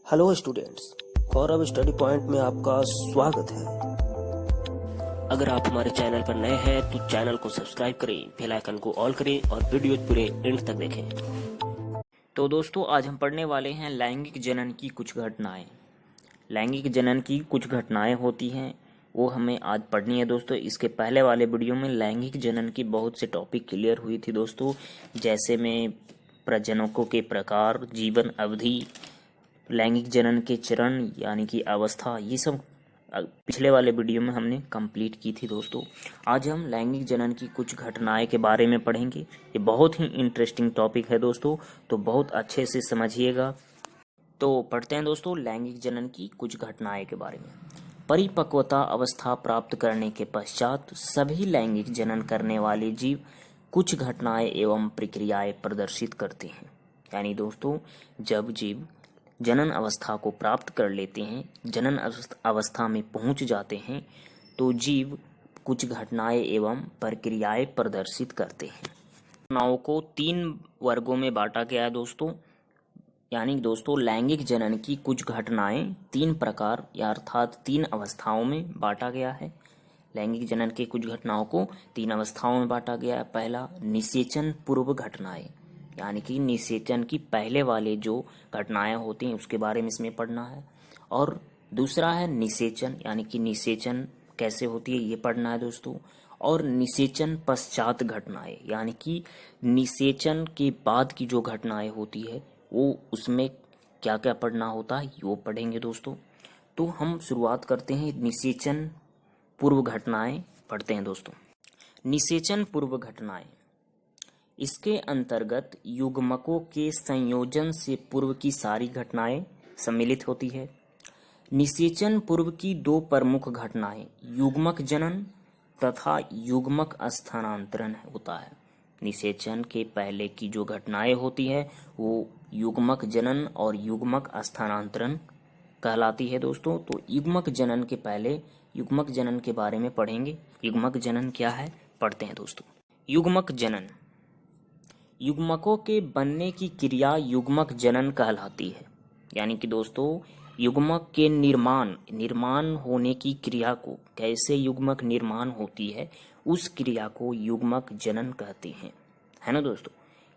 Hello students, गौरव study point में आपका स्वागत है। अगर आप हमारे चैनल पर नए हैं तो चैनल को सब्सक्राइब करें, बेल आइकन को ऑल करें और वीडियो पूरे एंड तक देखें। तो दोस्तों, आज हम पढ़ने वाले हैं लैंगिक जनन की कुछ घटनाएं। लैंगिक जनन की कुछ घटनाएं होती हैं, वो हमें आज पढ़नी है दोस्तों। इसके पहले वाले वीडियो में लैंगिक जनन की बहुत से टॉपिक क्लियर हुई थी दोस्तों, जैसे में प्रजनकों के प्रकार, जीवन अवधि, लैंगिक जनन के चरण यानी कि अवस्था, ये सब पिछले वाले वीडियो में हमने कंप्लीट की थी दोस्तों। आज हम लैंगिक जनन की कुछ घटनाएं के बारे में पढ़ेंगे। ये बहुत ही इंटरेस्टिंग टॉपिक है दोस्तों, तो बहुत अच्छे से समझिएगा। तो पढ़ते हैं दोस्तों लैंगिक जनन की कुछ घटनाएं के बारे में। परिपक्वता अवस्था प्राप्त करने के पश्चात सभी लैंगिक जनन करने वाले जीव कुछ घटनाएं एवं प्रक्रियाएं प्रदर्शित करते हैं। यानी दोस्तों, जब जीव जनन अवस्था को प्राप्त कर लेते हैं, जनन अवस्था में पहुंच जाते हैं, तो जीव कुछ घटनाएं एवं प्रक्रियाएं प्रदर्शित करते हैं। घटनाओं को 3 वर्गों में बांटा गया है दोस्तों। यानी दोस्तों, लैंगिक जनन की कुछ घटनाएं 3 प्रकार या अर्थात 3 अवस्थाओं में बांटा गया है। लैंगिक जनन के कुछ घटनाओं को 3 अवस्थाओं में बांटा गया है। पहला, निषेचन पूर्व घटनाएं, यानी कि निषेचन की पहले वाले जो घटनाएं होती हैं उसके बारे में इसमें पढ़ना है। और दूसरा है निषेचन, यानी कि निषेचन कैसे होती है ये पढ़ना है दोस्तों। और निषेचन पश्चात घटनाएं, यानी कि निषेचन के बाद की जो घटनाएं होती है वो उसमें क्या क्या पढ़ना होता है वो पढ़ेंगे दोस्तों। तो हम शुरुआत करते हैं, निषेचन पूर्व घटनाएं पढ़ते हैं दोस्तों। निषेचन पूर्व घटनाएं, इसके अंतर्गत युग्मकों के संयोजन से पूर्व की सारी घटनाएं सम्मिलित होती है। निषेचन पूर्व की 2 प्रमुख घटनाएं युग्मक जनन तथा युग्मक स्थानांतरण होता है। निषेचन के पहले की जो घटनाएं होती है वो युग्मक जनन और युग्मक स्थानांतरण कहलाती है दोस्तों। तो युग्मक जनन के पहले युग्मक जनन के बारे में पढ़ेंगे। युग्मक जनन क्या है पढ़ते हैं दोस्तों। युग्मक जनन, युग्मकों के बनने की क्रिया युग्मक जनन कहलाती है। यानी कि दोस्तों, युग्मक के निर्माण होने की क्रिया को, कैसे युग्मक निर्माण होती है उस क्रिया को युग्मक जनन कहते हैं, है ना दोस्तों।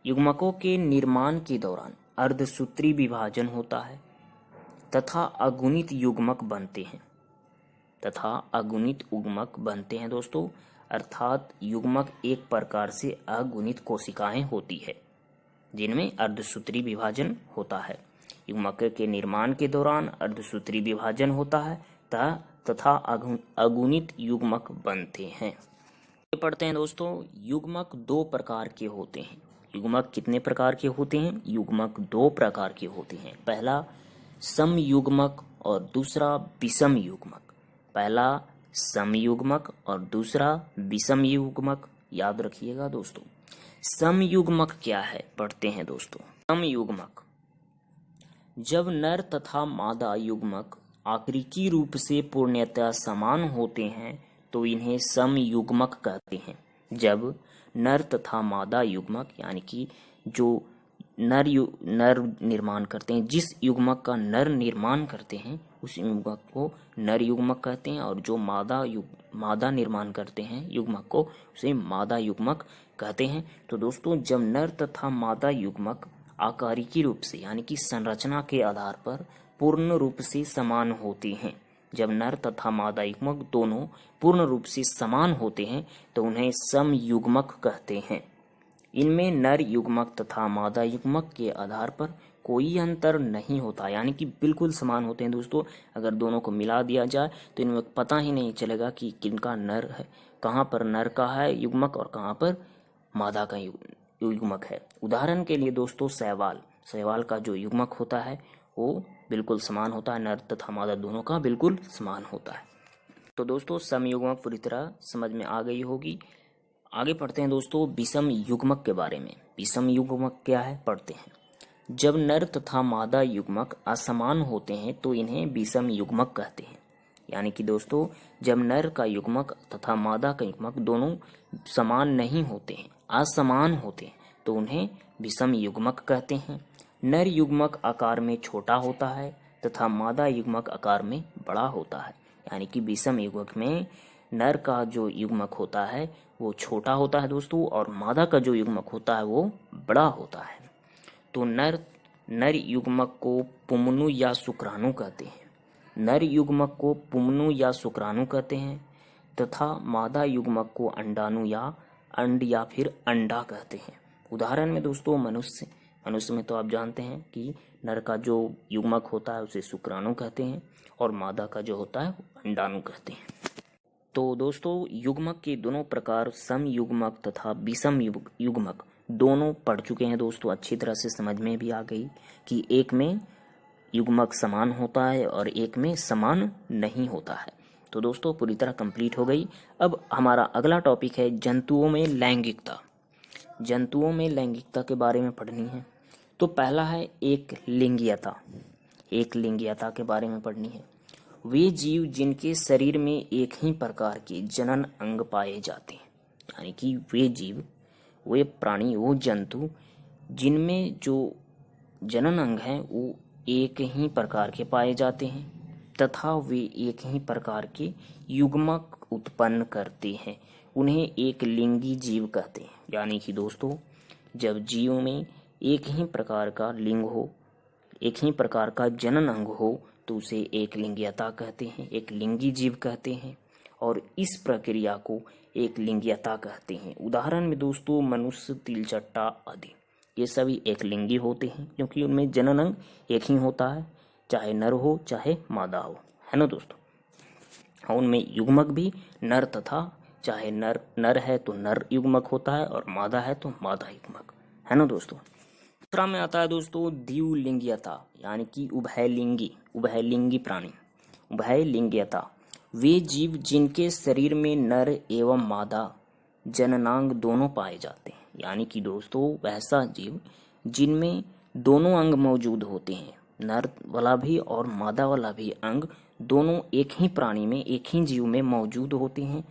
युग्मकों के निर्माण के दौरान अर्धसूत्री विभाजन होता है तथा अगुणित युग्मक बनते हैं दोस्तों। अर्थात युग्मक एक प्रकार से अगुणित कोशिकाएं होती है जिनमें अर्धसूत्री विभाजन होता है। युग्मक के निर्माण के दौरान अर्धसूत्री विभाजन होता है तथा अगुणित युग्मक बनते हैं। पढ़ते हैं दोस्तों, युग्मक 2 प्रकार के होते हैं। युग्मक कितने प्रकार के होते हैं? युग्मक 2 प्रकार के होते हैं। पहला समयुग्मक और दूसरा विषम युग्मक। पहला समयुग्मक और दूसरा विषम युग्मक, याद रखिएगा दोस्तों। समयुग्मक क्या है पढ़ते हैं दोस्तों। समयुग्मक, जब नर तथा मादा युग्मक आकृति रूप से पूर्णतः समान होते हैं तो इन्हें समयुग्मक कहते हैं। जब नर तथा मादा युग्मक, यानी कि जो नर निर्माण करते हैं, जिस युग्मक का नर निर्माण करते हैं उस युग्मक को नर युग्मक कहते हैं, और जो मादा निर्माण करते हैं युग्मक को उसे मादा युग्मक कहते हैं। तो दोस्तों, जब नर तथा मादा युग्मक आकारिकी रूप से, यानी कि संरचना के आधार पर पूर्ण रूप से समान होते हैं, जब नर तथा मादा युग्मक दोनों पूर्ण रूप से समान होते हैं तो उन्हें समयुग्मक कहते हैं। इनमें नर युग्मक तथा मादा युग्मक के आधार पर कोई अंतर नहीं होता, यानी कि बिल्कुल समान होते हैं दोस्तों। अगर दोनों को मिला दिया जाए तो इनमें पता ही नहीं चलेगा कि किनका नर है, कहाँ पर नर का है युग्मक और कहाँ पर मादा का युग्मक है। उदाहरण के लिए दोस्तों, शैवाल का जो युग्मक होता है वो बिल्कुल समान होता है, नर तथा मादा दोनों का बिल्कुल समान होता है। तो दोस्तों, समयुग्मक पूरी तरह समझ में आ गई होगी। आगे पढ़ते हैं दोस्तों विषम युग्मक के बारे में। विषम युग्मक क्या है पढ़ते हैं। जब नर तथा मादा युग्मक असमान होते हैं तो इन्हें विषम युग्मक कहते हैं। यानी कि दोस्तों, जब नर का युग्मक तथा मादा का युग्मक दोनों समान नहीं होते हैं, असमान होते हैं, तो उन्हें विषम युग्मक कहते हैं। नर युग्मक आकार में छोटा होता है तथा मादा युग्मक आकार में बड़ा होता है। यानी कि विषम युग्मक में नर का जो युग्मक होता है वो छोटा होता है दोस्तों, और मादा का जो युग्मक होता है वो बड़ा होता है। तो नर युग्मक को पुंमनु या शुक्राणु कहते हैं। नर युग्मक को पुंमनु या शुक्राणु कहते हैं तथा मादा युग्मक को अंडाणु या अंड या फिर अंडा कहते हैं। उदाहरण में दोस्तों मनुष्य में तो आप जानते हैं कि नर का जो युग्मक होता है उसे शुक्राणु कहते हैं और मादा का जो होता है वो अंडाणु कहते हैं। तो दोस्तों युग्मक के दोनों प्रकार सम युग्मक तथा विषम युग्मक दोनों पढ़ चुके हैं दोस्तों। अच्छी तरह से समझ में भी आ गई कि एक में युग्मक समान होता है और एक में समान नहीं होता है। तो दोस्तों पूरी तरह कंप्लीट हो गई। अब हमारा अगला टॉपिक है जंतुओं में लैंगिकता। जंतुओं में लैंगिकता के बारे में पढ़नी है। तो पहला है एक लिंगीयता। एक लिंगीयता के बारे में पढ़नी है। वे जीव जिनके शरीर में एक ही प्रकार के जनन अंग पाए जाते हैं, यानी कि वे जीव, वे प्राणी, वो जंतु जिनमें जो जनन अंग हैं वो एक ही प्रकार के पाए जाते हैं तथा वे एक ही प्रकार के युग्मक उत्पन्न करते हैं, उन्हें एक लिंगी जीव कहते हैं। यानी कि दोस्तों जब जीव में एक ही प्रकार का लिंग हो, एक ही प्रकार का जनन अंग हो तो उसे एक लिंगीयता कहते हैं, एक लिंगी जीव कहते हैं, और इस प्रक्रिया को एक लिंगीयता कहते हैं। उदाहरण में दोस्तों मनुष्य, तिलचट्टा आदि ये सभी एक लिंगी होते हैं क्योंकि उनमें जनन अंग एक ही होता है, चाहे नर हो चाहे मादा हो, है ना दोस्तों। उनमें युग्मक भी नर तथा, चाहे नर है तो नर युग्मक होता है और मादा है तो मादा युग्मक, है ना दोस्तों। दूसरा में आता है दोस्तों द्विलिंगीयता, यानी कि उभयलिंगी प्राणी। उभयलिंगीयता वे जीव जिनके शरीर में नर एवं मादा जननांग दोनों पाए जाते हैं। यानी कि दोस्तों वैसा जीव जिनमें दोनों अंग मौजूद होते हैं, नर वाला भी और मादा वाला भी अंग दोनों एक ही प्राणी में, एक ही जीव में मौजूद होते हैं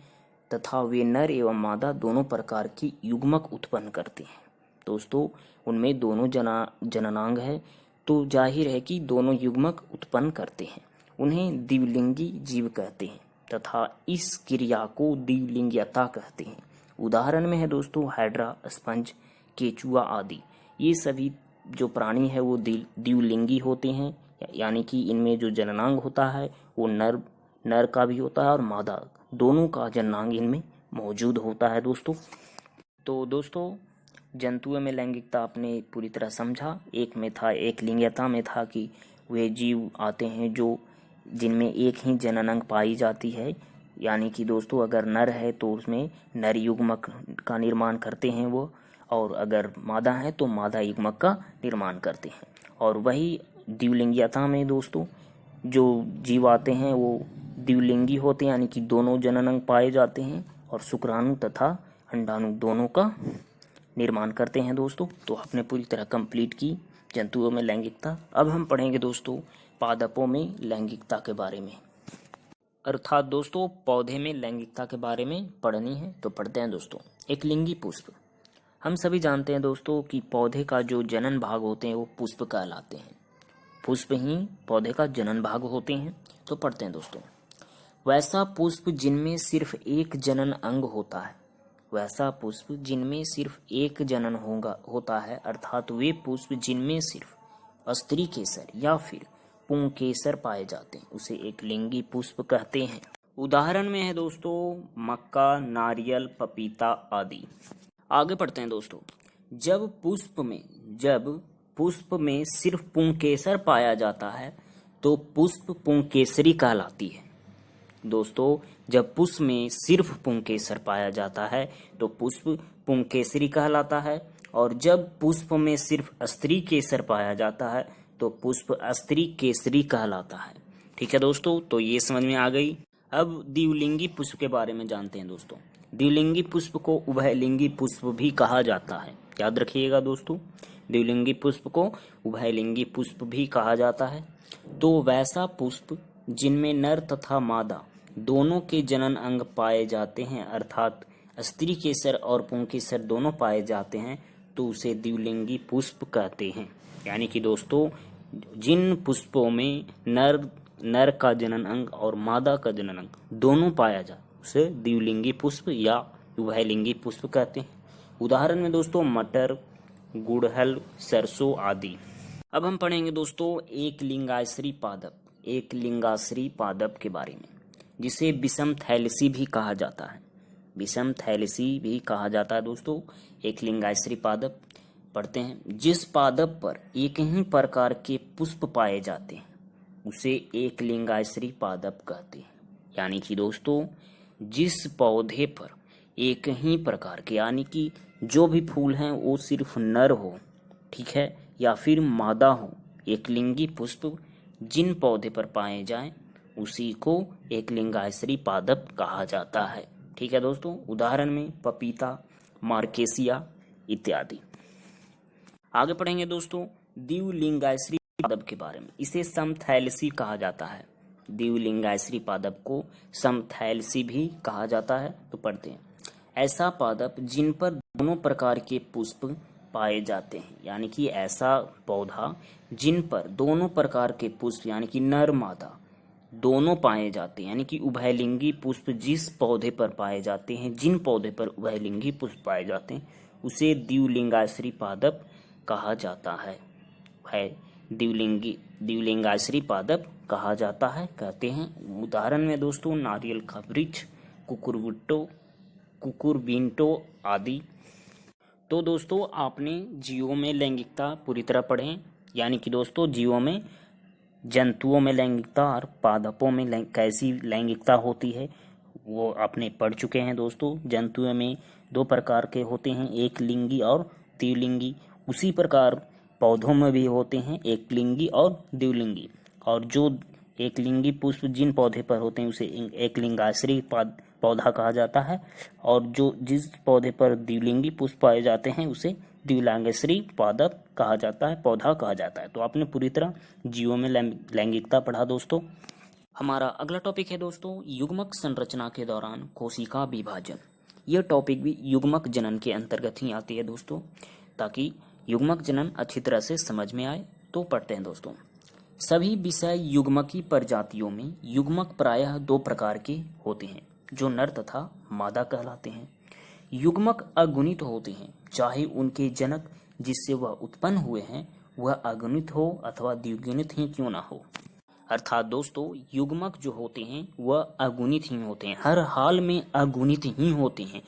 तथा वे नर एवं मादा दोनों प्रकार की युग्मक उत्पन्न करते हैं। दोस्तों उनमें दोनों जननांग है तो जाहिर है कि दोनों युग्मक उत्पन्न करते हैं, उन्हें द्विलिंगी जीव कहते हैं तथा इस क्रिया को द्विलिंगीयता कहते हैं। उदाहरण में है दोस्तों हाइड्रा, स्पंज, केचुआ आदि। ये सभी जो प्राणी है वो द्विलिंगी होते हैं, यानी कि इनमें जो जननांग होता है वो नर का भी होता है और मादा दोनों का जननांग इनमें मौजूद होता है दोस्तों। तो दोस्तों जंतुओं में लैंगिकता आपने पूरी तरह समझा। एक में था, एक लिंगीयता में था कि वे जीव आते हैं जो जिनमें एक ही जननांग पाई जाती है, यानी कि दोस्तों अगर नर है तो उसमें नर युग्मक का निर्माण करते हैं वो, और अगर मादा है तो मादा युग्मक का निर्माण करते हैं। और वही द्विलिंगीयता में दोस्तों जो जीव आते हैं वो द्विलिंगी होते हैं, यानी कि दोनों जननांग पाए जाते हैं और शुक्राणु तथा अंडाणु दोनों का निर्माण करते हैं दोस्तों। तो आपने पूरी तरह कंप्लीट की जंतुओं में लैंगिकता। अब हम पढ़ेंगे दोस्तों पादपों में लैंगिकता के बारे में, अर्थात दोस्तों पौधे में लैंगिकता के बारे में पढ़नी है। तो पढ़ते हैं दोस्तों। एक लिंगी पुष्प। हम सभी जानते हैं दोस्तों कि पौधे का जो जनन भाग होते हैं वो पुष्प कहलाते हैं। पुष्प ही पौधे का जनन भाग होते हैं। तो पढ़ते हैं दोस्तों। वैसा पुष्प जिनमें सिर्फ एक जनन अंग होता है, वैसा पुष्प जिनमें सिर्फ एक जनन होता है, अर्थात वे पुष्प जिनमें सिर्फ स्त्री केसर या फिर पुंकेसर पाए जाते हैं, उसे एक लिंगी पुष्प कहते हैं। उदाहरण में है दोस्तों मक्का, नारियल, पपीता आदि। आगे पढ़ते हैं दोस्तों। जब पुष्प में सिर्फ पुंकेसर पाया जाता है तो पुष्प पुंकेसरी कहलाती है। दोस्तों जब पुष्प में सिर्फ पुंकेसर पाया जाता है तो पुष्प पुंकेसरी कहलाता है, और जब पुष्प में सिर्फ स्त्री केसर पाया जाता है तो पुष्प स्त्री केसरी कहलाता है। ठीक है दोस्तों, तो ये समझ में आ गई। अब द्विलिंगी पुष्प के बारे में जानते हैं दोस्तों। द्विलिंगी पुष्प को उभयलिंगी पुष्प भी कहा जाता है, याद रखिएगा दोस्तों। द्विलिंगी पुष्प को उभयलिंगी पुष्प भी कहा जाता है। तो वैसा पुष्प जिनमें नर तथा मादा दोनों के जनन अंग पाए जाते हैं, अर्थात स्त्री केसर और पुंकेसर दोनों पाए जाते हैं, तो उसे द्विलिंगी पुष्प कहते हैं। यानी कि दोस्तों जिन पुष्पों में नर का जनन अंग और मादा का जनन अंग दोनों पाया जाए उसे द्विलिंगी पुष्प या उभयलिंगी पुष्प कहते हैं। उदाहरण में दोस्तों मटर, गुड़हल, सरसों आदि। अब हम पढ़ेंगे दोस्तों एक लिंगाश्री पादप के बारे में, जिसे विषम थैलेसी भी कहा जाता है। विषम थैलेसी भी कहा जाता है दोस्तों। एक लिंगाश्री पादप पढ़ते हैं। जिस पादप पर एक ही प्रकार के पुष्प पाए जाते हैं उसे एक लिंगाश्री पादप कहते हैं। यानी कि दोस्तों जिस पौधे पर एक ही प्रकार के, यानी कि जो भी फूल हैं वो सिर्फ नर हो, ठीक है, या फिर मादा हो, एक लिंगी पुष्प जिन पौधे पर पाए जाएं उसी को एक लिंगाश्री पादप कहा जाता है। ठीक है दोस्तों। उदाहरण में पपीता, मार्केसिया इत्यादि। आगे पढ़ेंगे दोस्तों द्विलिंगाश्री पादप के बारे में। इसे समथैलेसी कहा जाता है। द्विलिंगाश्री पादप को समथैलेसी भी कहा जाता है। तो पढ़ते हैं। ऐसा पादप जिन पर दोनों प्रकार के पुष्प पाए जाते हैं, यानी कि ऐसा पौधा जिन पर दोनों प्रकार के पुष्प यानी कि नर मादा दोनों पाए जाते हैं, यानी कि उभयलिंगी पुष्प जिस पौधे पर पाए जाते हैं, जिन पौधे पर उभयलिंगी पुष्प पाए जाते हैं उसे द्विलिंगाश्री पादप कहा जाता है। द्विलिंगाश्री पादप कहा जाता है, कहते हैं। उदाहरण में दोस्तों नारियल का वृक्ष, कुकुरबिंटो आदि। तो दोस्तों आपने जीवों में लैंगिकता पूरी तरह पढ़े, यानी कि दोस्तों जीवों में, जंतुओं में लैंगिकता और पादपों में कैसी लैंगिकता होती है वो आपने पढ़ चुके हैं दोस्तों। जंतुओं में दो प्रकार के होते हैं, एक लिंगी और द्विलिंगी। उसी प्रकार पौधों में भी होते हैं एक लिंगी और द्विलिंगी। और जो एक लिंगी पुष्प जिन पौधे पर होते हैं उसे एक लिंगाश्री पौधा कहा जाता है, और जो जिस पौधे पर द्विलिंगी पुष्प पाए जाते हैं उसे द्विलिंगाश्री पादप कहा जाता है, पौधा कहा जाता है। तो आपने पूरी तरह जीवों में लैंगिकता पढ़ा दोस्तों। हमारा अगला टॉपिक है दोस्तों युग्मक संरचना के दौरान कोशिका विभाजन। यह टॉपिक भी युग्मक जनन के अंतर्गत ही आती है दोस्तों। ताकि युग्मक जनन अच्छी तरह से समझ में आए तो पढ़ते हैं दोस्तों। सभी विषय युग्मकी प्रजातियों में युग्मक प्रायः दो प्रकार के होते हैं जो नर तथा मादा कहलाते हैं। युग्मक अगुणित होते हैं, चाहे उनके जनक जिससे वह उत्पन्न हुए हैं वह अगुणित हो अथवा द्विगुणित ही क्यों ना हो। अर्थात दोस्तों युग्मक जो होते हैं वह अगुणित ही होते हैं, हर हाल में अगुणित ही होते हैं।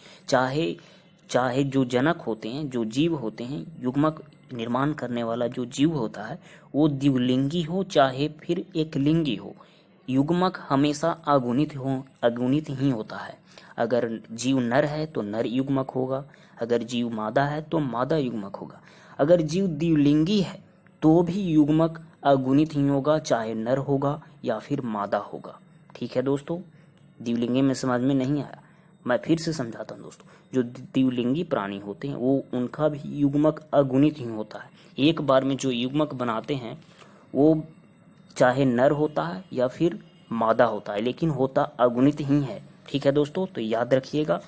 चाहे जो जनक होते हैं, जो जीव होते हैं, युग्मक निर्माण करने वाला जो जीव होता है वो द्विलिंगी हो चाहे फिर एक लिंगी हो, युग्मक हमेशा अगुणित ही होता है। अगर जीव नर है तो नर युग्मक होगा, अगर जीव मादा है तो मादा युग्मक होगा। अगर जीव द्विलिंगी है तो भी युग्मक अगुणित ही होगा, चाहे नर होगा या फिर मादा होगा। ठीक है दोस्तों। द्विलिंगी में समझ में नहीं आया, मैं फिर से समझाता हूँ दोस्तों। जो द्विलिंगी प्राणी होते हैं वो उनका भी युग्मक अगुणित ही होता है। एक बार में जो युग्मक बनाते हैं वो चाहे नर होता है या फिर मादा होता है, लेकिन होता अगुणित ही है। ठीक है दोस्तों। तो याद रखिएगा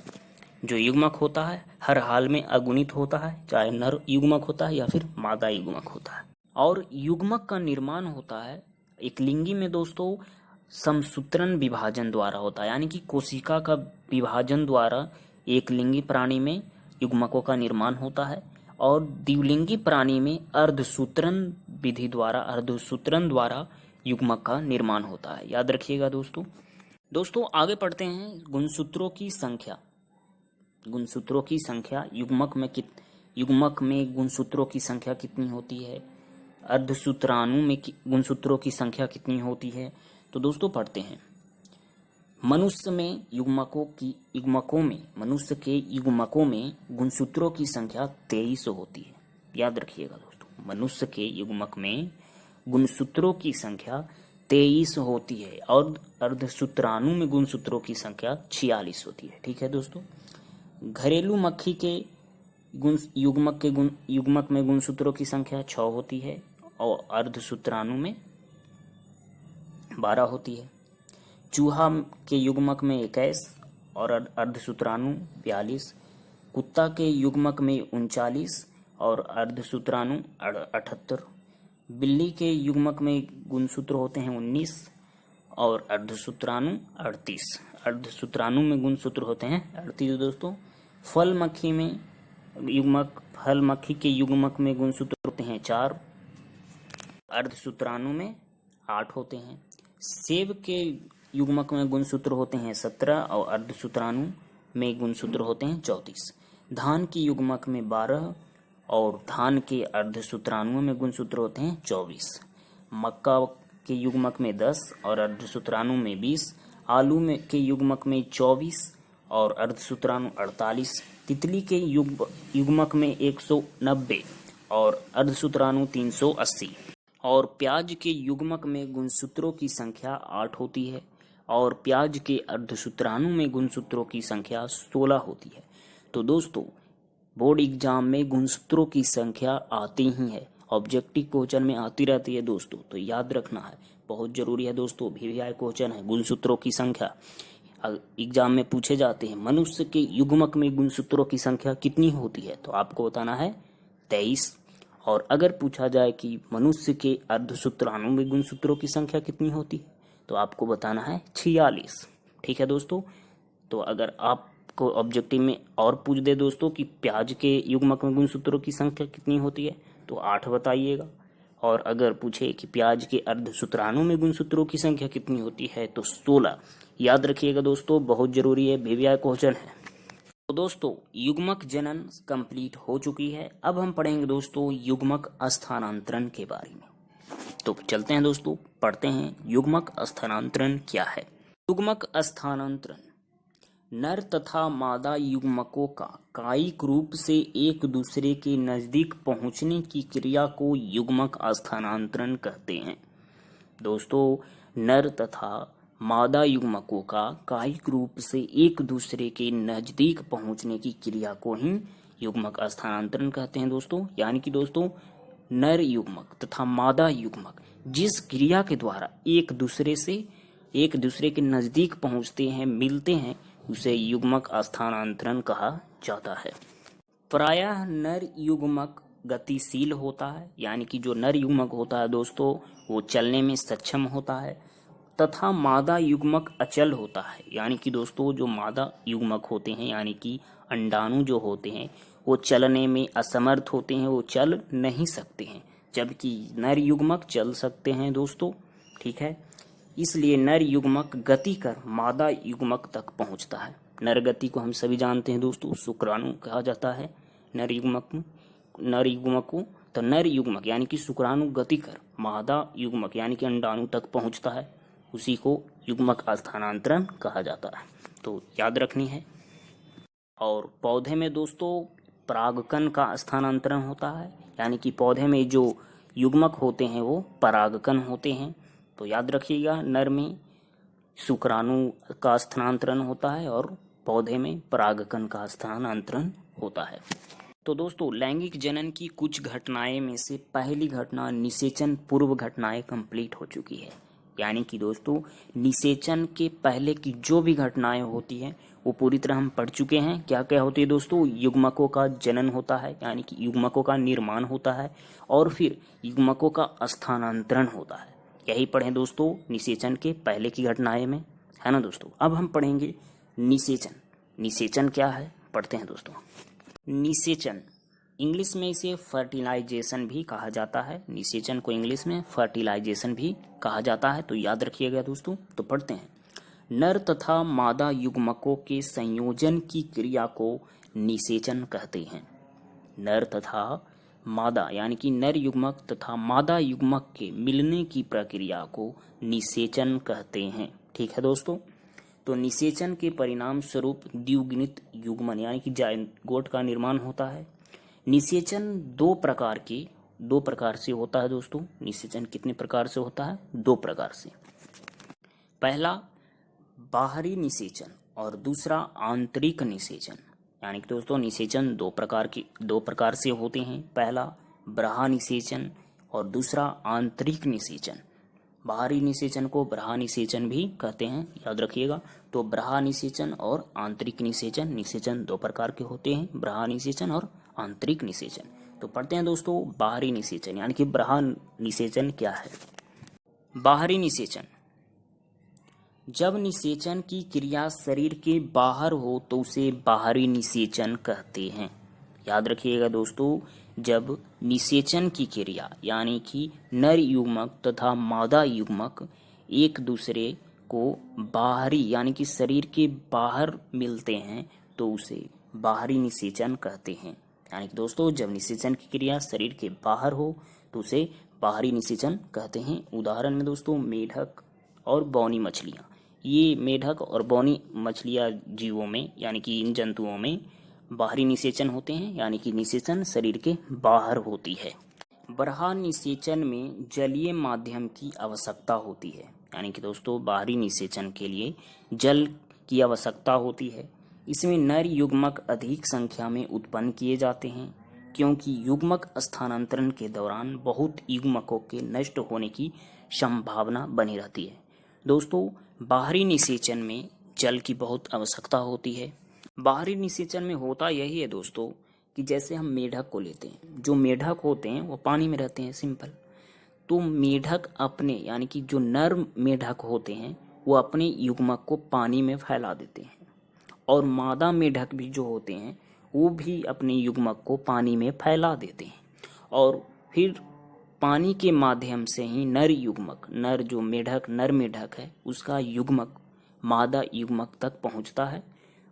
जो युग्मक होता है हर हाल में अगुणित होता है, चाहे नर युग्मक होता है या फिर मादा युग्मक होता है। और युग्मक का निर्माण होता है एक लिंगी में दोस्तों समसूत्रण विभाजन द्वारा होता है, यानी कि कोशिका का विभाजन द्वारा एक लिंगी प्राणी में युग्मकों का निर्माण होता है, और द्विलिंगी प्राणी में अर्धसूत्रण विधि द्वारा, अर्धसूत्रण द्वारा युग्मक का निर्माण होता है। याद रखिएगा दोस्तों आगे पढ़ते हैं गुणसूत्रों की संख्या। गुणसूत्रों की संख्या युग्मक में गुणसूत्रों की संख्या कितनी होती है, अर्धसूत्राणु में गुणसूत्रों की संख्या कितनी होती है। तो दोस्तों पढ़ते हैं। मनुष्य के युग्मकों में गुणसूत्रों की संख्या 23 होती है। याद रखिएगा दोस्तों, मनुष्य के युग्मक में गुणसूत्रों की संख्या 23 होती है और अर्धसूत्राणु में गुणसूत्रों की संख्या 46 होती है। ठीक है दोस्तों। घरेलू मक्खी के युग्मक में गुणसूत्रों की संख्या 6 होती है और अर्धसूत्राणु में 12 होती है। चूहा के युग्मक में 21 और अर्धसूत्राणु 42। कुत्ता के युग्मक में 39 और अर्धसूत्राणु 78। बिल्ली के युग्मक में गुणसूत्र होते हैं 19 और अर्धसूत्राणु 38। अर्धसूत्राणु में गुणसूत्र होते हैं 38 दोस्तों। फल मक्खी के युग्मक में गुणसूत्र होते हैं 4, अर्धसूत्राणु में 8 होते हैं। सेब के युग्मक में गुणसूत्र होते हैं 17 और अर्धसूत्राणु में गुणसूत्र होते हैं 34। धान की युग्मक में 12 और धान के अर्धसूत्राणुओं में गुणसूत्र होते हैं 24। मक्का के युग्मक में 10 और अर्धसूत्राणु में 20। आलू में के युग्मक में 24 और अर्धसूत्राणु 48। तितली के युग्मक में 190 और अर्धसूत्राणु 380। और प्याज के युग्मक में गुणसूत्रों की संख्या 8 होती है और प्याज के अर्धसूत्राणु में गुणसूत्रों की संख्या 16 होती है। तो दोस्तों बोर्ड एग्जाम में गुणसूत्रों की संख्या आती ही है, ऑब्जेक्टिव क्वेश्चन में आती रहती है दोस्तों, तो याद रखना है, बहुत जरूरी है दोस्तों। VVI क्वेश्चन है गुणसूत्रों की संख्या, एग्जाम में पूछे जाते हैं मनुष्य के युग्मक में गुणसूत्रों की संख्या कितनी होती है, तो आपको बताना है 23। और अगर पूछा जाए कि मनुष्य के अर्धसूत्राणु में गुणसूत्रों की संख्या कितनी होती है, तो आपको बताना है 46। ठीक है दोस्तों। तो अगर आपको ऑब्जेक्टिव में और पूछ दे दोस्तों कि प्याज के युग्मक में गुणसूत्रों की संख्या कितनी होती है, तो 8 बताइएगा। और अगर पूछे कि प्याज के अर्धसूत्राणु में गुणसूत्रों की संख्या कितनी होती है, तो 16। याद रखिएगा दोस्तों, बहुत जरूरी है, VVI क्वेश्चन है। तो दोस्तों युग्मक जनन कंप्लीट हो चुकी है। अब हम पढ़ेंगे दोस्तों युग्मक स्थानांतरण के बारे में। तो चलते हैं दोस्तों, पढ़ते हैं युग्मक स्थानांतरण क्या है। युग्मक स्थानांतरण नर तथा मादा युग्मकों का कायिक रूप से एक दूसरे के नजदीक पहुंचने की क्रिया को युग्मक स्थानांतरण कहते हैं। दोस्तों नर तथा मादा युग्मकों का कायिक रूप से एक दूसरे के नजदीक पहुंचने की क्रिया को ही युग्मक स्थानांतरण कहते हैं दोस्तों। यानी कि दोस्तों नर युग्मक तथा मादा युग्मक जिस क्रिया के द्वारा एक दूसरे के नजदीक पहुंचते हैं, मिलते हैं, उसे युग्मक स्थानांतरण कहा जाता है। प्रायः नर युग्मक गतिशील होता है, यानी कि जो नर युग्मक होता है दोस्तों वो चलने में सक्षम होता है, तथा मादा युग्मक अचल होता है। यानी कि दोस्तों जो मादा युग्मक होते हैं, यानी कि अंडाणु जो होते हैं, वो चलने में असमर्थ होते हैं, वो चल नहीं सकते हैं, जबकि नर युग्मक चल सकते हैं दोस्तों। ठीक है, इसलिए नर युग्मक गति कर मादा युग्मक तक पहुंचता है। नर गति को हम सभी जानते हैं दोस्तों, शुक्राणु कहा जाता है नर युग्मक को। तो नर युग्मक यानी कि शुक्राणु गति कर मादा युग्मक यानी कि अंडाणु तक पहुंचता है, उसी को युग्मक स्थानांतरण कहा जाता है, तो याद रखनी है। और पौधे में दोस्तों परागकण का स्थानांतरण होता है, यानी कि पौधे में जो युग्मक होते हैं वो परागकण होते हैं, तो याद रखिएगा नर में शुक्राणु का स्थानांतरण होता है और पौधे में परागकण का स्थानांतरण होता है। तो दोस्तों लैंगिक जनन की कुछ घटनाएं में से पहली घटना निषेचन पूर्व घटनाएं कंप्लीट हो चुकी है। यानी कि दोस्तों निषेचन के पहले की जो भी घटनाएं होती हैं वो पूरी तरह हम पढ़ चुके हैं। क्या क्या होती है दोस्तों, युग्मकों का जनन होता है, यानी कि युग्मकों का निर्माण होता है, और फिर युग्मकों का स्थानांतरण होता है। यही पढ़ें दोस्तों निषेचन के पहले की घटनाएं में, है ना दोस्तों। अब हम पढ़ेंगे निषेचन। निषेचन क्या है पढ़ते हैं दोस्तों। निषेचन इंग्लिश में इसे फर्टिलाइजेशन भी कहा जाता है। निषेचन को इंग्लिश में फर्टिलाइजेशन भी कहा जाता है, तो याद रखिएगा दोस्तों। तो पढ़ते हैं, नर तथा मादा युग्मकों के संयोजन की क्रिया को निषेचन कहते हैं। नर तथा मादा यानी कि नर युग्मक तथा मादा युग्मक के मिलने की प्रक्रिया को निषेचन कहते हैं। ठीक है दोस्तों। तो निषेचन के परिणाम स्वरूप द्विगुणित युग्मन यानी कि जायगोट का निर्माण होता है। निषेचन दो प्रकार से होता है दोस्तों। निषेचन कितने प्रकार से होता है? 2 प्रकार से। पहला बाहरी निषेचन और दूसरा आंतरिक निषेचन। यानी कि दोस्तों निषेचन दो प्रकार से होते हैं। पहला बाह्य निषेचन और दूसरा आंतरिक निषेचन। बाहरी निषेचन को बाह्य निषेचन भी कहते हैं, याद रखिएगा। तो बाह्य निषेचन और आंतरिक निषेचन, निषेचन 2 प्रकार के होते हैं, बाह्य निषेचन और आंतरिक निषेचन। तो पढ़ते हैं दोस्तों बाहरी निषेचन यानी कि बाह्य निषेचन क्या है। बाहरी निषेचन, जब निषेचन की क्रिया शरीर के बाहर हो तो उसे बाहरी निषेचन कहते हैं। याद रखिएगा दोस्तों, जब निषेचन की क्रिया यानी कि नर युग्मक तथा मादा युग्मक एक दूसरे को बाहरी यानी कि शरीर के बाहर मिलते हैं तो उसे बाहरी निषेचन कहते हैं। यानी कि दोस्तों जब निषेचन की क्रिया शरीर के बाहर हो तो उसे बाहरी निषेचन कहते हैं। उदाहरण में दोस्तों मेढक और बौनी मछलियाँ, ये मेढक और बौनी मछलियाँ जीवों में यानी कि इन जंतुओं में बाहरी निषेचन होते हैं, यानी कि निषेचन शरीर के बाहर होती है। बाह्य निषेचन में जलीय माध्यम की आवश्यकता होती है, यानी कि दोस्तों बाहरी निषेचन के लिए जल की आवश्यकता होती है। इसमें नर युग्मक अधिक संख्या में उत्पन्न किए जाते हैं, क्योंकि युग्मक स्थानांतरण के दौरान बहुत युग्मकों के नष्ट होने की संभावना बनी रहती है। दोस्तों बाहरी निषेचन में जल की बहुत आवश्यकता होती है। बाहरी निषेचन में होता यही है दोस्तों कि जैसे हम मेढक को लेते हैं, जो मेढक होते हैं वो पानी में रहते हैं, सिंपल। तो मेढक अपने यानी कि जो नर मेढक होते हैं वो अपने युग्मक को पानी में फैला देते हैं, और मादा मेढक भी जो होते हैं वो भी अपने युग्मक को पानी में फैला देते हैं, और फिर पानी के माध्यम से ही नर युग्मक, नर जो मेढक नर मेढक है उसका युग्मक मादा युग्मक तक पहुंचता है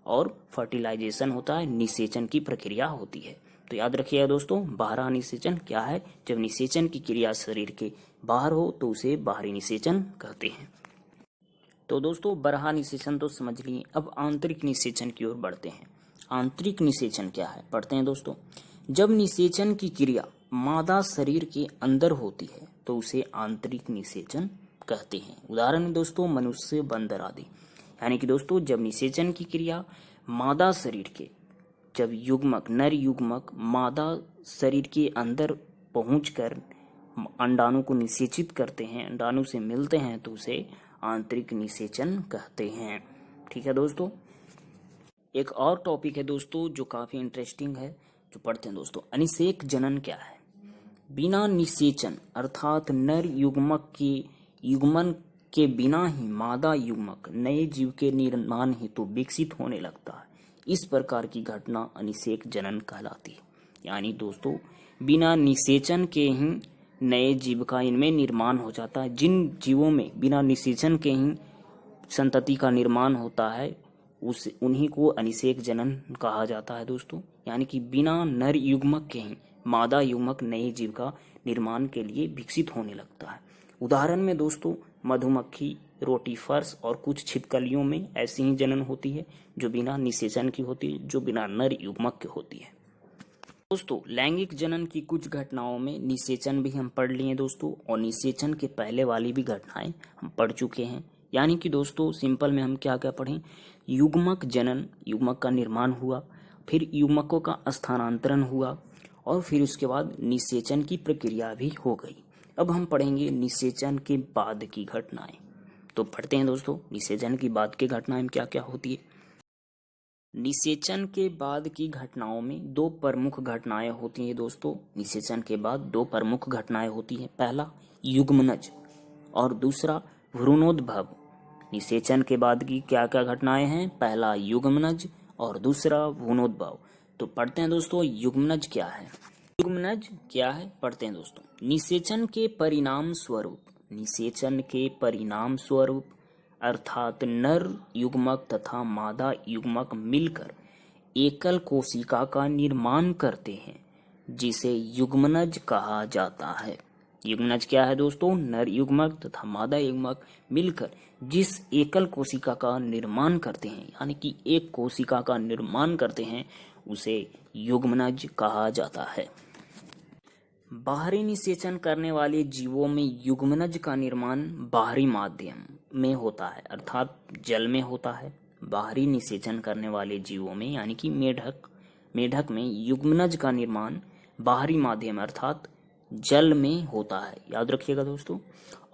और फर्टिलाइजेशन होता है, निषेचन की प्रक्रिया होती है। तो याद रखिएगा दोस्तों बाहरी निषेचन क्या है। जब निषेचन की क्रिया शरीर के बाहर हो तो उसे बाहरी निषेचन कहते हैं। तो दोस्तों बाह्य निषेचन तो समझ लिए, अब आंतरिक निषेचन की ओर बढ़ते हैं। आंतरिक निषेचन क्या है पढ़ते हैं दोस्तों। जब निषेचन की क्रिया मादा शरीर के अंदर होती है तो उसे आंतरिक निषेचन कहते हैं। उदाहरण दोस्तों मनुष्य, बंदर आदि। यानी कि दोस्तों जब निषेचन की क्रिया मादा शरीर के, जब युग्मक नर युग्मक मादा शरीर के अंदर पहुंचकर अंडाणु को निषेचित करते हैं, अंडाणु से मिलते हैं तो उसे आंतरिक निषेचन कहते हैं। ठीक है दोस्तों, एक और टॉपिक है दोस्तों जो काफी इंटरेस्टिंग है, जो पढ़ते हैं दोस्तों। अनिषेक जनन क्या है। बिना निषेचन अर्थात नर युग्मक के युग्मन के बिना ही मादा युग्मक नए जीव के निर्माण हेतु विकसित होने लगता है। इस प्रकार की घटना अनिषेक जनन कहलाती है। यानी दोस्तों बिना निषेचन के ही नए जीव का इनमें निर्माण हो जाता है। जिन जीवों में बिना निषेचन के ही संतति का निर्माण होता है उन्हीं को अनिषेक जनन कहा जाता है दोस्तों। यानी कि बिना नर युग्मक के ही मादा युग्मक नए जीव का निर्माण के लिए विकसित होने लगता है। उदाहरण में दोस्तों मधुमक्खी, रोटीफर्स और कुछ छिपकलियों में ऐसी ही जनन होती है जो बिना निषेचन की होती है, जो बिना नर युग्मक की होती है। दोस्तों लैंगिक जनन की कुछ घटनाओं में निषेचन भी हम पढ़ लिए दोस्तों, और निषेचन के पहले वाली भी घटनाएं हम पढ़ चुके हैं। यानी कि दोस्तों सिंपल में हम क्या क्या पढ़ें। युग्मक जनन, युग्मक का निर्माण हुआ, फिर युग्मकों का स्थानांतरण हुआ, और फिर उसके बाद निषेचन की प्रक्रिया भी हो गई। अब हम पढ़ेंगे निषेचन के बाद की घटनाएं। तो पढ़ते हैं दोस्तों निषेचन की बाद की घटनाएं क्या क्या होती है। निषेचन के बाद की घटनाओं में दो प्रमुख घटनाएं होती हैं दोस्तों। निषेचन के बाद दो प्रमुख घटनाएं होती हैं, पहला युग्मनज और दूसरा भ्रूणोद्भव। निषेचन के बाद की क्या क्या घटनाएं हैं, पहला युग्मनज और दूसरा भ्रूणोद्भव। तो पढ़ते हैं दोस्तों युग्मनज क्या है। युग्मनज क्या है पढ़ते हैं दोस्तों। निषेचन के परिणाम स्वरूप, निषेचन के परिणाम स्वरूप अर्थात नर युग्मक तथा मादा युग्मक मिलकर एकल कोशिका का निर्माण करते हैं, जिसे युग्मनज कहा जाता है। युग्मनज क्या है दोस्तों, नर युग्मक तथा मादा युग्मक मिलकर जिस एकल कोशिका का निर्माण करते हैं, यानी कि एक कोशिका का निर्माण करते हैं, उसे युग्मनज कहा जाता है। बाहरी निषेचन करने वाले जीवों में युग्मनज का निर्माण बाहरी माध्यम में होता है, अर्थात जल में होता है। बाहरी निषेचन करने वाले जीवों में यानी कि मेढक में युग्मनज का निर्माण बाहरी माध्यम अर्थात जल में होता है, याद रखिएगा दोस्तों।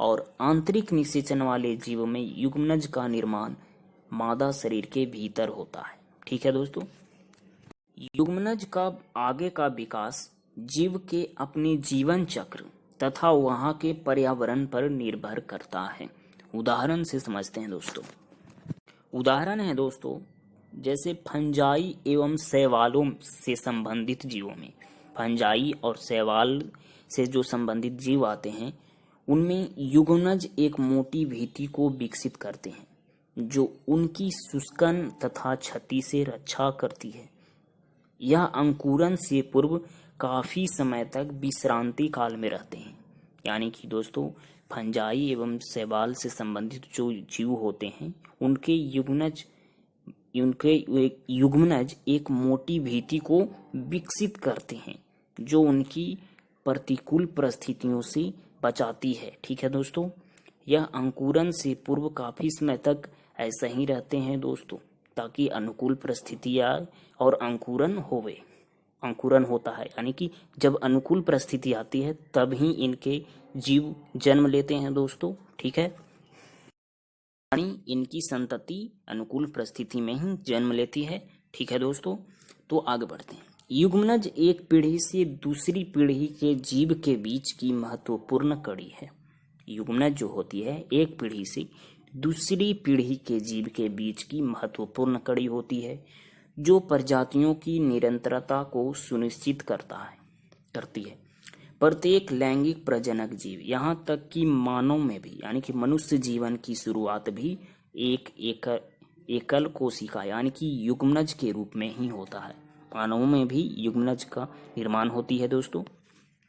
और आंतरिक निषेचन वाले जीवों में युग्मनज का निर्माण मादा शरीर के भीतर होता है। ठीक है दोस्तों। युग्मनज का आगे का विकास जीव के अपने जीवन चक्र तथा वहाँ के पर्यावरण पर निर्भर करता है। उदाहरण से समझते हैं दोस्तों। उदाहरण है दोस्तों, जैसे फंजाई एवं शैवालों से संबंधित जीवों में, फंजाई और शैवाल से जो संबंधित जीव आते हैं उनमें युग्मनज एक मोटी भित्ति को विकसित करते हैं जो उनकी शुष्कन तथा क्षति से रक्षा करती है। यह अंकुरन से पूर्व काफी समय तक विश्रांति काल में रहते हैं। यानी कि दोस्तों फंजाई एवं शैवाल से संबंधित जो जीव होते हैं उनके युग्मनज एक मोटी भित्ति को विकसित करते हैं जो उनकी प्रतिकूल परिस्थितियों से बचाती है। ठीक है दोस्तों, यह अंकुरन से पूर्व काफी समय तक ऐसा ही रहते हैं दोस्तों, ताकि अनुकूल परिस्थितियां और अंकुरन होता है। यानी कि जब अनुकूल परिस्थिति आती है तब ही इनके जीव जन्म लेते हैं दोस्तों। ठीक है, यानी इनकी संतति अनुकूल परिस्थिति में ही जन्म लेती है। ठीक है दोस्तों, तो आगे बढ़ते हैं। युग्मनज एक पीढ़ी से दूसरी पीढ़ी के जीव के बीच की महत्वपूर्ण कड़ी है। युग्मनज जो होती है एक पीढ़ी से दूसरी पीढ़ी के जीव के बीच की महत्वपूर्ण कड़ी होती है जो प्रजातियों की निरंतरता को सुनिश्चित करती है। प्रत्येक लैंगिक प्रजनक जीव, यहाँ तक कि मानव में भी, यानी कि मनुष्य जीवन की शुरुआत भी एक एकल कोशिका यानी कि युग्मनज के रूप में ही होता है। मानवों में भी युग्मनज का निर्माण होती है दोस्तों,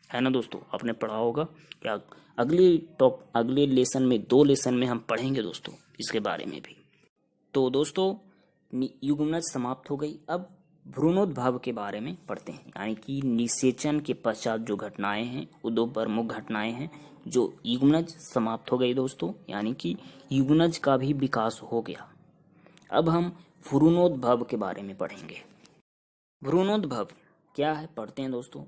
है ना दोस्तों, आपने पढ़ा होगा। क्या अगले लेसन में 2 लेसन में हम पढ़ेंगे दोस्तों इसके बारे में भी। तो दोस्तों युग्मनज समाप्त हो गई। अब भ्रूणोद्भव के बारे में पढ़ते हैं, यानी कि निषेचन के पश्चात जो घटनाएं हैं वो 2 प्रमुख घटनाएं हैं जो युग्मनज समाप्त हो गई दोस्तों, यानी कि युग्मनज का भी विकास हो गया। अब हम भ्रूणोद्भव के बारे में पढ़ेंगे। भ्रूणोद्भव क्या है पढ़ते हैं दोस्तों।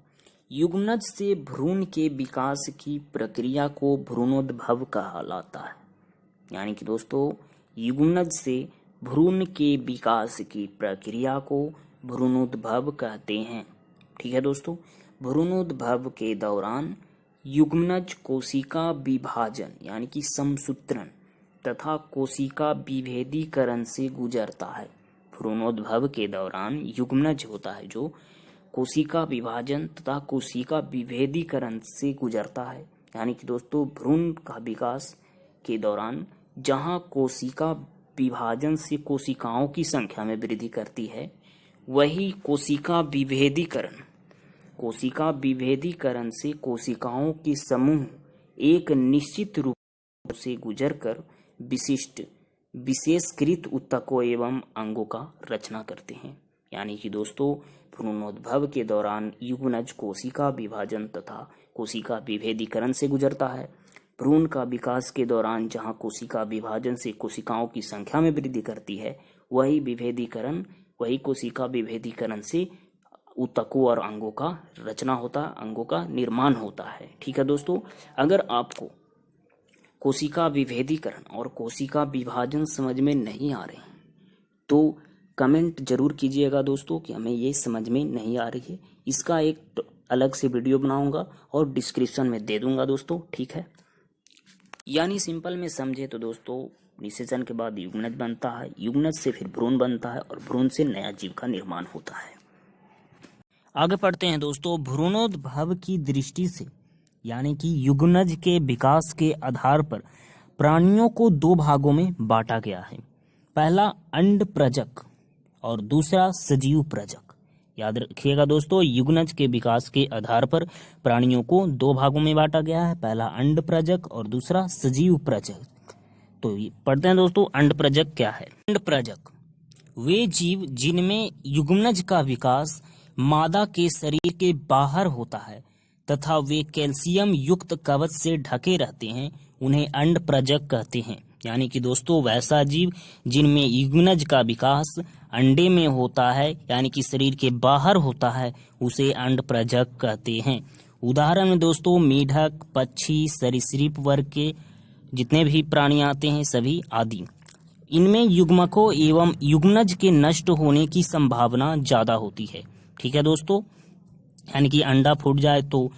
युग्मनज से भ्रूण के विकास की प्रक्रिया को भ्रूणोद्भव कहलाता है। यानी कि दोस्तों युग्मनज से भ्रूण के विकास की प्रक्रिया को भ्रूणोद्भव कहते हैं। ठीक है दोस्तों, भ्रूणोद्भव के दौरान युग्मनज कोशिका विभाजन यानी कि समसूत्रण तथा कोशिका विभेदीकरण से गुजरता है। भ्रूणोद्भव के दौरान युग्मनज होता है जो कोशिका विभाजन तथा कोशिका विभेदीकरण से गुजरता है। यानी कि दोस्तों भ्रूण का विकास के दौरान जहाँ कोशिका विभाजन से कोशिकाओं की संख्या में वृद्धि करती है, वही कोशिका विभेदीकरण से कोशिकाओं के समूह एक निश्चित रूप से गुजरकर विशेषकृत ऊतकों एवं अंगों का रचना करते हैं। यानी कि दोस्तों भ्रूणोद्भव के दौरान युग्मनज कोशिका विभाजन तथा कोशिका विभेदीकरण से गुजरता है। भ्रूण का विकास के दौरान जहाँ कोशिका विभाजन से कोशिकाओं की संख्या में वृद्धि करती है, वही कोशिका विभेदीकरण से ऊतकों और अंगों का रचना होता है, अंगों का निर्माण होता है। ठीक है दोस्तों, अगर आपको कोशिका विभेदीकरण और कोशिका विभाजन समझ में नहीं आ रहे हैं तो कमेंट जरूर कीजिएगा दोस्तों कि हमें ये समझ में नहीं आ रही है। इसका एक अलग से वीडियो बनाऊंगा और डिस्क्रिप्शन में दे दूंगा दोस्तों। ठीक है, यानी सिंपल में समझे तो दोस्तों निषेचन के बाद युग्मनज बनता है, युग्मनज से फिर भ्रूण बनता है और भ्रूण से नया जीव का निर्माण होता है। आगे पढ़ते हैं दोस्तों। भ्रूणोद्भव की दृष्टि से यानी कि युग्मनज के विकास के आधार पर प्राणियों को 2 भागों में बांटा गया है। पहला अंडप्रजक और दूसरा सजीव प्रजक। याद रखिएगा दोस्तों, युग्मनज के विकास के आधार पर प्राणियों को 2 भागों में बांटा गया है, पहला अंडप्रजक और दूसरा सजीव प्रजक। तो पढ़ते हैं दोस्तों अंडप्रजक क्या है। अंडप्रजक वे जीव जिनमें युग्मनज का विकास मादा के शरीर के बाहर होता है तथा वे कैल्शियम युक्त कवच से ढके रहते हैं, उन्हें अंडप्रजक कहते हैं। यानी कि दोस्तों वैसा जीव जिनमें युग्मनज का विकास अंडे में होता है यानी कि शरीर के बाहर होता है, उसे अंडप्रजक कहते हैं। उदाहरण में दोस्तों मेढक, पक्षी, सरीसृप वर्ग के जितने भी प्राणी आते हैं सभी आदि, इनमें युग्मकों एवं युग्मनज के नष्ट होने की संभावना ज्यादा होती है। ठीक है दोस्तों, यानी कि अंडा फूट जाए तो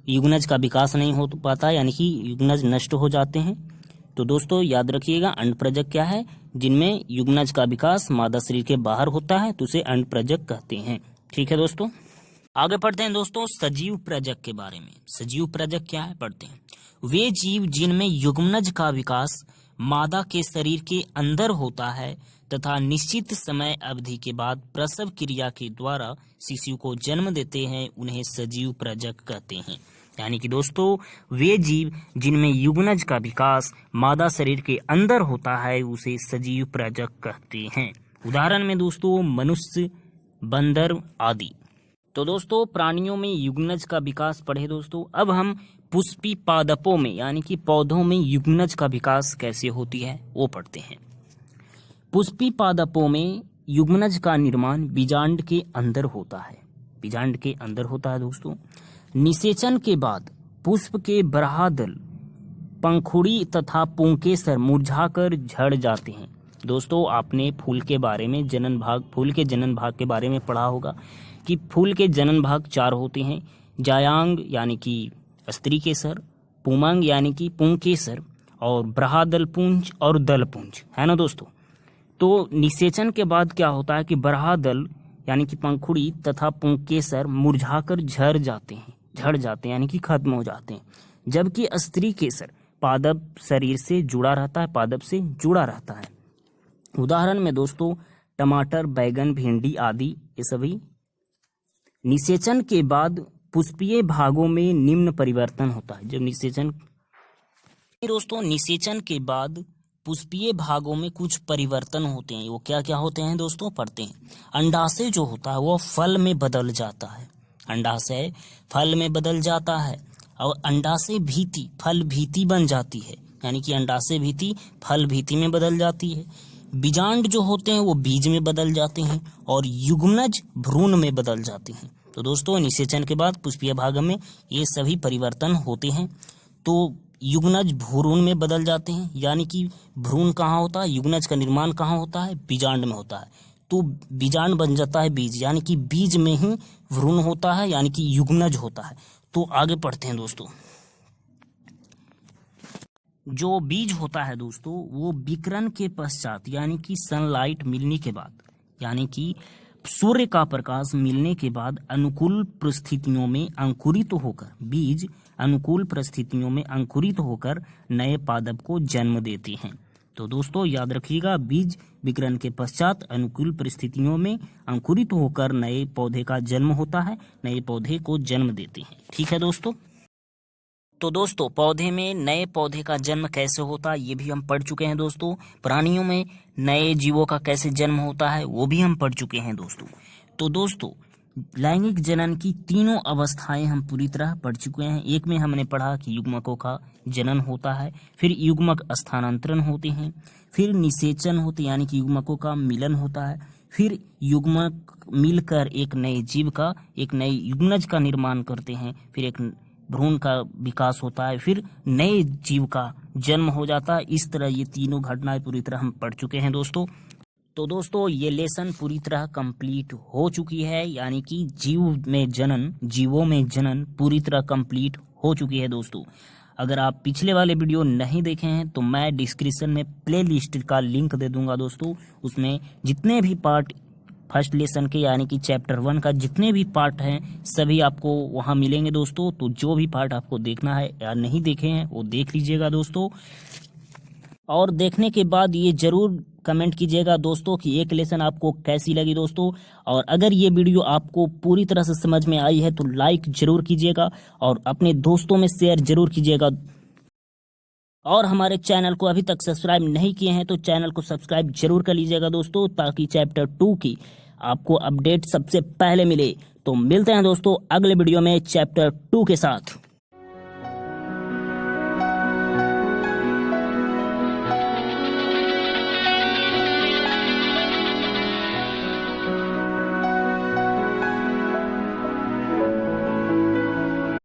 युग्मनज का विकास नहीं हो पाता, यानी कि युग्मनज नष्ट हो जाते हैं। तो दोस्तों याद रखिएगा, अंडप्रजक क्या है? जिनमें युग्मनज का विकास मादा शरीर के बाहर होता है तो उसे अंडप्रजक कहते हैं। ठीक है दोस्तों, आगे पढ़ते हैं दोस्तों सजीव प्रजक के बारे में। सजीव प्रजक क्या है पढ़ते हैं। वे जीव जिनमें युग्मनज का विकास मादा के शरीर के अंदर होता है तथा निश्चित समय अवधि के बाद प्रसव क्रिया के द्वारा शिशु को जन्म देते हैं, उन्हें सजीव प्रजक कहते हैं। यानी कि दोस्तों वे जीव जिनमें युग्मनज का विकास मादा शरीर के अंदर होता है उसे सजीव प्रजक कहते हैं। उदाहरण में दोस्तों मनुष्य, बंदर आदि। तो दोस्तों प्राणियों में युग्मनज का विकास पढ़े दोस्तों। अब हम पुष्पी पादपों में यानी कि पौधों में युग्मनज का विकास कैसे होती है वो पढ़ते हैं। पुष्पी पादपों में युग्मनज का निर्माण बीजांड के अंदर होता है। बीजांड के अंदर होता है दोस्तों। निषेचन के बाद पुष्प के बरहादल, पंखुड़ी तथा पुंकेसर मुरझाकर झड़ जाते हैं। दोस्तों आपने फूल के बारे में फूल के जनन भाग के बारे में पढ़ा होगा कि फूल के जनन भाग 4 होते हैं। जायांग यानी कि स्त्री केसर, पुमंग यानी कि पुंकेसर, और बरहादल पुंज और दल पुंज, है ना दोस्तों। तो निषेचन के बाद क्या होता है कि बरहादल यानी कि पंखुड़ी तथा पुंकेसर मुरझाकर झड़ जाते हैं यानी कि खत्म हो जाते हैं। जबकि स्त्री केसर पादप शरीर से जुड़ा रहता है, पादप से जुड़ा रहता है। उदाहरण में दोस्तों टमाटर, बैगन, भिंडी आदि ये सभी। निषेचन के बाद पुष्पीय भागों में निम्न परिवर्तन होता है। जब निषेचन के बाद पुष्पीय भागों में कुछ परिवर्तन होते हैं। वो क्या क्या होते हैं दोस्तों पढ़ते हैं। अंडाशय जो होता है वो फल में बदल जाता है। अंडाशय फल में बदल जाता है और अंडाशय भीति फल भीति बन जाती है, यानी कि अंडाशय भीति फल भीति में बदल जाती है। बीजांड जो होते हैं वो बीज में बदल जाते हैं और युग्मनज भ्रूण में बदल जाते हैं। तो दोस्तों निषेचन के बाद पुष्पीय भाग में ये सभी परिवर्तन होते हैं। तो युग्मनज भ्रूण में बदल जाते हैं, यानी कि भ्रूण कहाँ होता है, युग्मनज का निर्माण कहाँ होता है, बीजांड में होता है। तो बीजांड बन जाता है बीज, यानी कि बीज में ही भ्रूण होता है, यानी कि युग्मनज होता है। तो आगे पढ़ते हैं दोस्तों। जो बीज होता है दोस्तों वो विकिरण के पश्चात यानी कि सनलाइट मिलने के बाद, यानी कि सूर्य का प्रकाश मिलने के बाद अनुकूल परिस्थितियों में अंकुरित होकर, बीज अनुकूल परिस्थितियों में अंकुरित होकर नए पादप को जन्म देते हैं। तो दोस्तों याद रखिएगा, बीज विकिरण के पश्चात अनुकूल परिस्थितियों में अंकुरित होकर नए पौधे का जन्म होता है, नए पौधे को जन्म देते हैं। ठीक है दोस्तों। तो दोस्तों पौधे में नए पौधे का जन्म कैसे होता है ये भी हम पढ़ चुके हैं दोस्तों। प्राणियों में नए जीवों का कैसे जन्म होता है वो भी हम पढ़ चुके हैं दोस्तों। तो दोस्तों लैंगिक जनन की तीनों अवस्थाएं हम पूरी तरह पढ़ चुके हैं। एक में हमने पढ़ा कि युग्मकों का जनन होता है, फिर युग्मक स्थानांतरण होते हैं, फिर निषेचन होते यानी कि युग्मकों का मिलन होता है, फिर युग्मक मिलकर एक नए जीव का, एक नए युग्मनज का निर्माण करते हैं, फिर एक भ्रूण का विकास होता है, फिर नए जीव का जन्म हो जाता है। इस तरह ये तीनों घटनाएं पूरी तरह हम पढ़ चुके हैं दोस्तों। तो दोस्तों ये लेसन पूरी तरह कंप्लीट हो चुकी है, यानी कि जीवों में जनन पूरी तरह कंप्लीट हो चुकी है दोस्तों। अगर आप पिछले वाले वीडियो नहीं देखे हैं तो मैं डिस्क्रिप्शन में प्लेलिस्ट का लिंक दे दूंगा दोस्तों। उसमें जितने भी पार्ट फर्स्ट लेसन के यानी कि चैप्टर 1 का जितने भी पार्ट हैं सभी आपको वहां मिलेंगे दोस्तों। तो जो भी पार्ट आपको देखना है या नहीं देखे हैं वो देख लीजिएगा दोस्तों। और देखने के बाद ये जरूर कमेंट कीजिएगा दोस्तों कि एक लेसन आपको कैसी लगी दोस्तों। और अगर ये वीडियो आपको पूरी तरह से समझ में आई है तो लाइक जरूर कीजिएगा और अपने दोस्तों में शेयर जरूर कीजिएगा। और हमारे चैनल को अभी तक सब्सक्राइब नहीं किए हैं तो चैनल को सब्सक्राइब जरूर कर लीजिएगा दोस्तों, ताकि चैप्टर 2 की आपको अपडेट सबसे पहले मिले। तो मिलते हैं दोस्तों अगले वीडियो में चैप्टर 2 के साथ।